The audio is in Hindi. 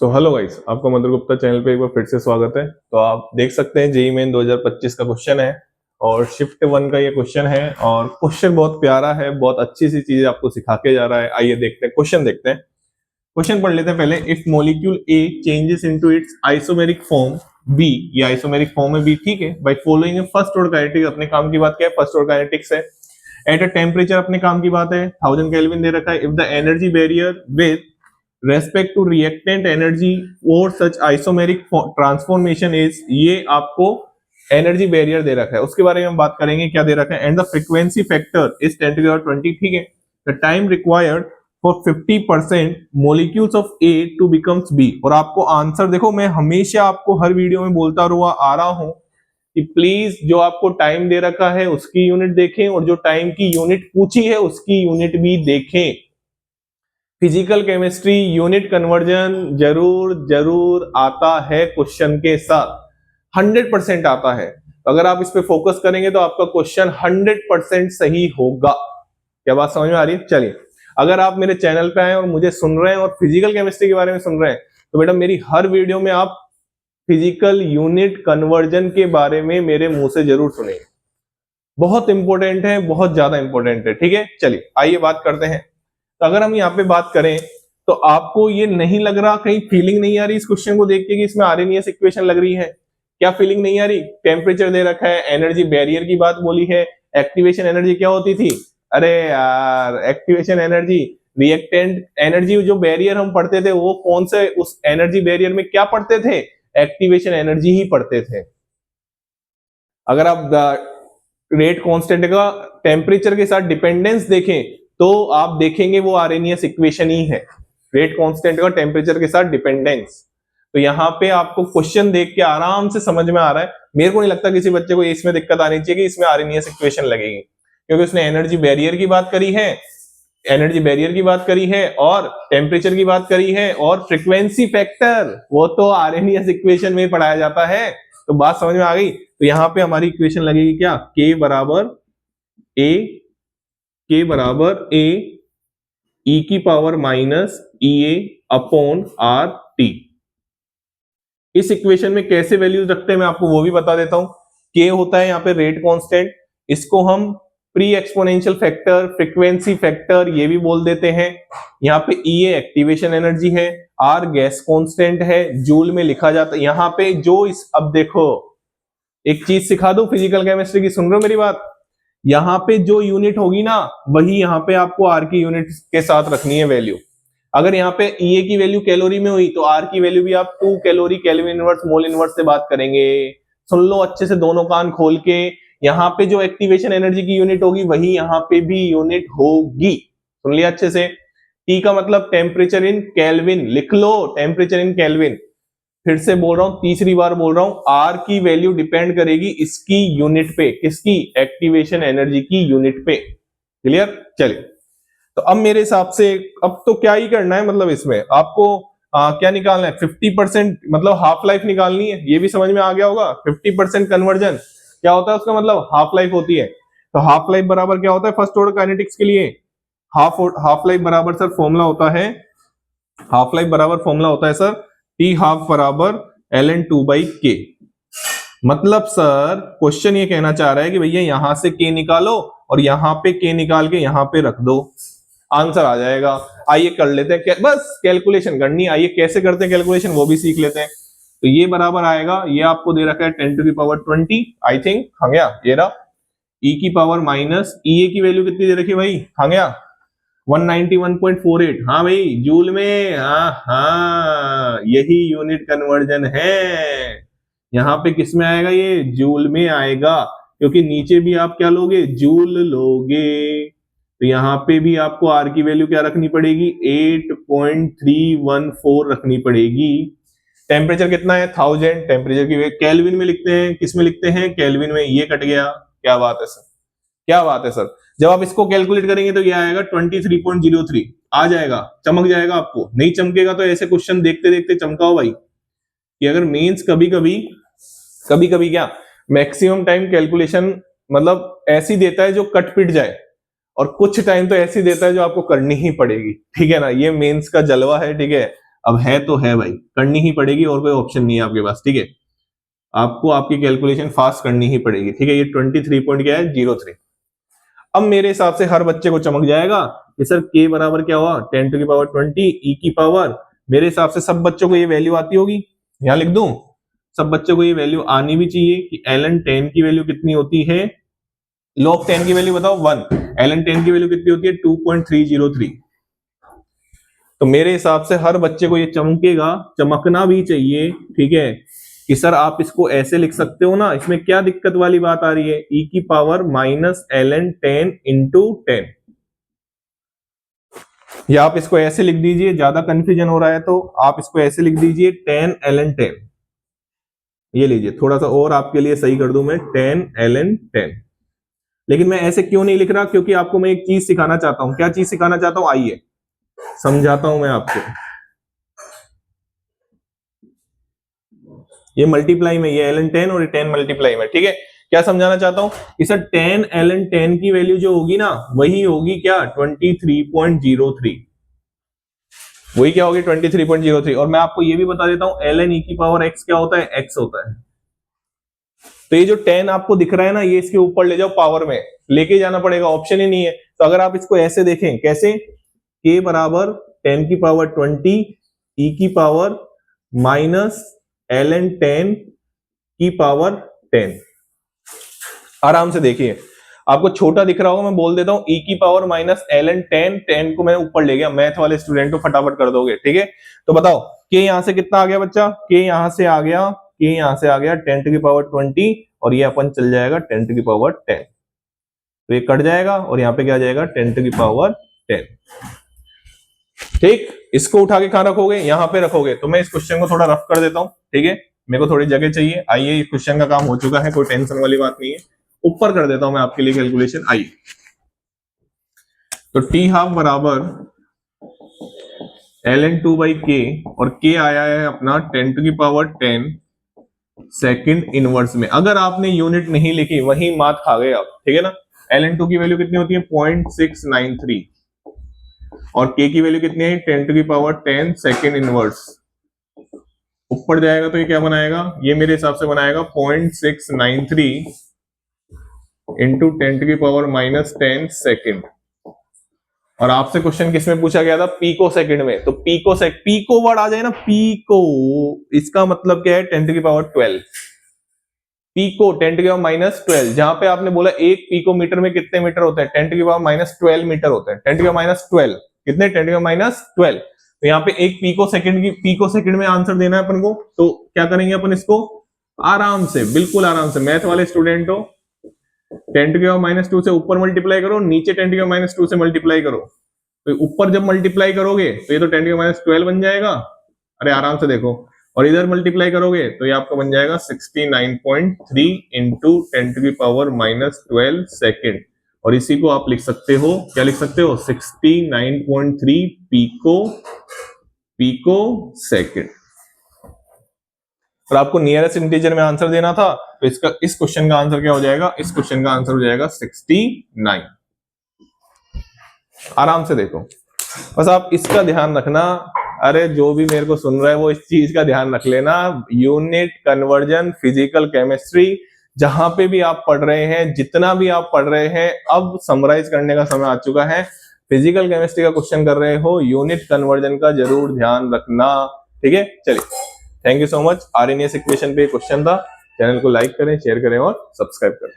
हेलो गाइस, आपका मंत्र गुप्ता चैनल पे एक बार फिर से स्वागत है। तो आप देख सकते हैं जेईई मेन 2025 का क्वेश्चन है और शिफ्ट 1 का ये क्वेश्चन है और क्वेश्चन बहुत प्यारा है, बहुत अच्छी सी चीजें आपको सिखा के जा रहा है। आइए देखते हैं, क्वेश्चन देखते हैं। क्वेश्चन पढ़ लेते हैं पहले। If molecule A changes into its isomeric form B, ये आइसोमेरिक फॉर्म है बी, ठीक है, by following first order kinetics, अपने काम की बात क्या है, फर्स्ट ऑर्डर काइनेटिक्स है। एट अ टेम्परेचर, अपने काम की बात है 1000 केल्विन दे रखा है। If the energy barrier with respect to reactant energy और सच आइसोमेरिक ट्रांसफॉर्मेशन इज, ये आपको एनर्जी बैरियर दे रखा है, उसके बारे में हम बात करेंगे क्या दे रखा है। And the frequency factor is 10⁻20, ठीक है। The time required for 50% molecules of A to becomes B. और आपको आंसर देखो, मैं हमेशा आपको हर वीडियो में बोलता हुआ आ रहा हूं कि प्लीज जो आपको टाइम दे रखा है उसकी यूनिट देखें और जो टाइम की यूनिट पूछी है उसकी यूनिट भी देखें। फिजिकल केमिस्ट्री यूनिट कन्वर्जन जरूर जरूर आता है क्वेश्चन के साथ, 100% आता है। अगर आप इस पे फोकस करेंगे तो आपका क्वेश्चन 100% सही होगा। क्या बात समझ में आ रही है? चलिए, अगर आप मेरे चैनल पे आए और मुझे सुन रहे हैं और फिजिकल केमिस्ट्री के बारे में सुन रहे हैं तो बेटा मेरी हर वीडियो में आप फिजिकल यूनिट कन्वर्जन के बारे में मेरे मुंह से जरूर सुनेंगे। बहुत इंपॉर्टेंट है, बहुत ज्यादा इंपॉर्टेंट है, ठीक है। चलिए आइए बात करते हैं। तो अगर हम यहाँ पे बात करें तो आपको ये नहीं लग रहा, कहीं फीलिंग नहीं आ रही इस क्वेश्चन को देख के कि इसमें आरएनएस इक्वेशन लग रही है? क्या फीलिंग नहीं आ रही? टेम्परेचर दे रखा है, एनर्जी बैरियर की बात बोली है, एक्टिवेशन एनर्जी क्या होती थी? अरे यार, एक्टिवेशन एनर्जी, रिएक्टेंट एनर्जी, जो बैरियर हम पढ़ते थे वो कौन से, उस एनर्जी बैरियर में क्या पढ़ते थे? एक्टिवेशन एनर्जी ही पढ़ते थे। अगर आप रेट कांस्टेंट का टेम्परेचर के साथ डिपेंडेंस देखें तो आप देखेंगे वो आरएनएस इक्वेशन ही है, रेट कांस्टेंट का टेम्परेचर के साथ डिपेंडेंस। तो यहाँ पे आपको क्वेश्चन देख के आराम से समझ में आ रहा है। मेरे को नहीं लगता किसी बच्चे को इसमें दिक्कत आनी चाहिए कि इसमें आरएनएस इक्वेशन लगेगी, क्योंकि उसने एनर्जी बैरियर की बात करी है, एनर्जी बैरियर की बात करी है और टेम्परेचर की बात करी है और फ्रीक्वेंसी फैक्टर वो तो आरएनएस इक्वेशन में पढ़ाया जाता है। तो बात समझ में आ गई। तो यहाँ पे हमारी इक्वेशन लगेगी क्या? के बराबर ए ई की पावर माइनस ई ए अपॉन आर टी। इस इक्वेशन में कैसे वैल्यूज रखते हैं मैं आपको वो भी बता देता हूं। के होता है यहाँ पे रेट कांस्टेंट, इसको हम pre exponential factor, frequency factor ये भी बोल देते हैं। यहाँ पे ई ए एक्टिवेशन एनर्जी है, आर गैस कांस्टेंट है, जूल में लिखा जाता है। यहाँ पे जो इस, अब देखो एक चीज सिखा दो फिजिकल केमिस्ट्री की, सुन रहे हो मेरी बात? यहाँ पे जो यूनिट होगी ना वही यहाँ पे आपको आर की यूनिट के साथ रखनी है वैल्यू। अगर यहाँ पे ई की वैल्यू कैलोरी में हुई तो आर की वैल्यू भी आप 2 calorie kelvin inverse mole inverse से बात करेंगे। सुन लो अच्छे से, दोनों कान खोल के। यहाँ पे जो एक्टिवेशन एनर्जी की यूनिट होगी वही यहाँ पे भी यूनिट होगी। सुन लिया अच्छे से? टी का मतलब टेम्परेचर इन केल्विन, लिख लो टेम्परेचर इन केल्विन। फिर से बोल रहा हूं, तीसरी बार बोल रहा हूं, आर की वैल्यू डिपेंड करेगी इसकी यूनिट पे, किसकी? एक्टिवेशन एनर्जी की यूनिट पे। क्लियर? चलिए, तो अब मेरे हिसाब से अब तो क्या ही करना है, मतलब इसमें आपको क्या निकालना है? 50%, मतलब हाफ लाइफ निकालनी है। ये भी समझ में आ गया होगा। 50% कन्वर्जन क्या होता है उसका मतलब? हाफ लाइफ होती है। तो हाफ लाइफ बराबर क्या होता है फर्स्ट ऑर्डर काइनेटिक्स के लिए? हाफ लाइफ बराबर सर फॉर्मूला होता है, हाफ लाइफ बराबर फॉर्मूला होता है सर टी हाफ बराबर ln2/k। मतलब सर क्वेश्चन ये कहना चाह रहा है कि भैया यहां से k निकालो और यहां पे k निकाल के यहां पे रख दो, आंसर आ जाएगा। आइए कर लेते हैं, बस कैलकुलेशन करनी। आइए कैसे करते हैं कैलकुलेशन वो भी सीख लेते हैं। तो ये बराबर आएगा, ये आपको दे रखा है 10⁻20 आई थिंक, हाँ गया ये रहा, e की पावर माइनस ई की वैल्यू कितनी दे रखी भाई? हाँ गया 191.48। हाँ भाई जूल में, हाँ हाँ यही यूनिट कन्वर्जन है। यहाँ पे किस में आएगा? ये जूल में आएगा, क्योंकि नीचे भी आप क्या लोगे? जूल लोगे। तो यहाँ पे भी आपको आर की वैल्यू क्या रखनी पड़ेगी? 8.314 रखनी पड़ेगी। टेम्परेचर कितना है? 1000। टेम्परेचर की केल्विन में लिखते हैं, किस में लिखते हैं? केल्विन में। ये कट गया। क्या बात है सर, क्या बात है सर। जब आप इसको कैलकुलेट करेंगे तो ये आएगा 23.03 आ जाएगा, चमक जाएगा। आपको नहीं चमकेगा तो ऐसे क्वेश्चन देखते देखते चमकाओ भाई। कि अगर मेंस कभी कभी क्या मैक्सिमम टाइम कैलकुलेशन मतलब ऐसी देता है जो कट पिट जाए, और कुछ टाइम तो ऐसी देता है जो आपको करनी ही पड़ेगी। ठीक है ना, ये मेंस का जलवा है। ठीक है, अब है तो है भाई, करनी ही पड़ेगी और कोई ऑप्शन नहीं है आपके पास, ठीक है। आपको आपकी कैलकुलेशन फास्ट करनी ही पड़ेगी, ठीक है। ये 23 पॉइंट क्या है 03। अब मेरे हिसाब से हर बच्चे को चमक जाएगा कि सर के बराबर क्या हुआ 10 टू की पावर 20 ई की पावर, मेरे हिसाब से सब बच्चों को ये वैल्यू आती होगी, यहां लिख दूं, सब बच्चों को ये वैल्यू आनी भी चाहिए कि ln 10 की वैल्यू कितनी होती है, log 10 की वैल्यू बताओ 1, ln 10 की वैल्यू कितनी होती है 2.303। तो मेरे हिसाब से हर बच्चे को ये चमकेगा, चमकना भी चाहिए, ठीक है, कि सर आप इसको ऐसे लिख सकते हो ना, इसमें क्या दिक्कत वाली बात आ रही है, e की पावर माइनस ln 10 इंटू 10, या आप इसको ऐसे लिख दीजिए, ज्यादा कंफ्यूजन हो रहा है तो आप इसको ऐसे लिख दीजिए 10 ln 10, ये लीजिए थोड़ा सा और आपके लिए सही कर दूं मैं 10 ln 10। लेकिन मैं ऐसे क्यों नहीं लिख रहा, क्योंकि आपको मैं एक चीज सिखाना चाहता हूं। क्या चीज सिखाना चाहता हूं, आइए समझाता हूं मैं आपको। ये मल्टीप्लाई में, ये ln 10 और ये 10 मल्टीप्लाई में, ठीक है। क्या समझाना चाहता हूं कि सर 10 ln 10 की वैल्यू जो होगी ना, वही होगी क्या 23.03, वही क्या होगी 23.03। और मैं आपको ये भी बता देता हूं ln e की पावर x क्या होता है, x होता है। तो ये जो 10 आपको दिख रहा है ना, ये इसके ऊपर ले जाओ, पावर में लेके जाना पड़ेगा, ऑप्शन ही नहीं है। तो अगर आप इसको ऐसे देखें, कैसे, k बराबर 10 की पावर 20 e की पावर माइनस ln 10 की पावर 10। आराम से देखिए, आपको छोटा दिख रहा होगा, मैं बोल देता हूं e की पावर माइनस ln 10, 10 को मैं ऊपर ले गया, मैथ वाले स्टूडेंट को फटाफट कर दोगे, ठीक है। तो बताओ k यहां से कितना आ गया बच्चा, k यहां से आ गया, k यहां से आ गया 10 टू की पावर 20, और ये अपन चल जाएगा 10 टू की पावर 10, तो ये कट जाएगा और यहाँ पे क्या आ जाएगा 10 टू की पावर 10, ठीक। इसको उठा के कहां रखोगे, यहां पे रखोगे। तो मैं इस क्वेश्चन को थोड़ा रफ कर देता हूं, ठीक है, मेरे को थोड़ी जगह चाहिए। आइए, इस क्वेश्चन का काम हो चुका है, कोई टेंशन वाली बात नहीं है, ऊपर कर देता हूं मैं आपके लिए कैलकुलेशन। आइए, तो टी हाफ बराबर ln 2 बाई के, और के आया है अपना 10 टू की पावर 10 सेकंड इनवर्स में। अगर आपने यूनिट नहीं लिखी, वही मात खा गए आप, ठीक है ना। ln 2 की वैल्यू कितनी होती है 0.693, और k की वैल्यू कितनी है 10 टू की पावर 10 सेकंड इनवर्स। ऊपर जाएगा तो ये क्या बनाएगा, ये मेरे हिसाब से बनाएगा 0.693 इंटू 10 टू की पावर माइनस 10 सेकंड। और आपसे क्वेश्चन किसमें पूछा गया था, पीको सेकंड में। तो पीको वर्ड आ जाए ना, पीको, इसका मतलब क्या है 10 टू की पावर 12, पीको 10 टू की पावर माइनस 12। जहां पे आपने बोला एक पीको मीटर में कितने मीटर होते हैं, 10 टू की पावर माइनस 12 मीटर होते हैं, 10 टू की पावर माइनस 12 कितने, 10 टू की पावर माइनस 12। तो यहाँ पे एक पीको सेकंड में आंसर देना है अपन को। तो क्या करेंगे अपन इसको, आराम से, बिल्कुल आराम से, मैथ वाले स्टूडेंट हो 10 टू की पावर माइनस 2 से ऊपर मल्टीप्लाई करो, नीचे 10 टू की पावर माइनस 2 से मल्टीप्लाई करो। तो ऊपर जब मल्टीप्लाई करोगे तो ये तो 10 टू की पावर माइनस 12 बन जाएगा, अरे आराम से देखो। और इधर मल्टीप्लाई करोगे तो ये आपका बन जाएगा 69.3 इंटू 10 टू की पावर माइनस 12 सेकेंड। और इसी को आप लिख सकते हो, क्या लिख सकते हो 69.3 पीको सेकेंड। और आपको नियरेस्ट इंटीजर में आंसर देना था, तो इसका, इस क्वेश्चन का आंसर क्या हो जाएगा, इस क्वेश्चन का आंसर हो जाएगा 69। आराम से देखो, बस आप इसका ध्यान रखना। अरे जो भी मेरे को सुन रहा है वो इस चीज का ध्यान रख लेना, यूनिट, कन्वर्जन, फिजिकल केमिस्ट्री, जहां पे भी आप पढ़ रहे हैं, जितना भी आप पढ़ रहे हैं, अब समराइज करने का समय आ चुका है। फिजिकल केमिस्ट्री का क्वेश्चन कर रहे हो, यूनिट कन्वर्जन का जरूर ध्यान रखना, ठीक है। चलिए, thank you so much. RNS equation पे क्वेश्चन था। चैनल को लाइक करें, शेयर करें और सब्सक्राइब करें।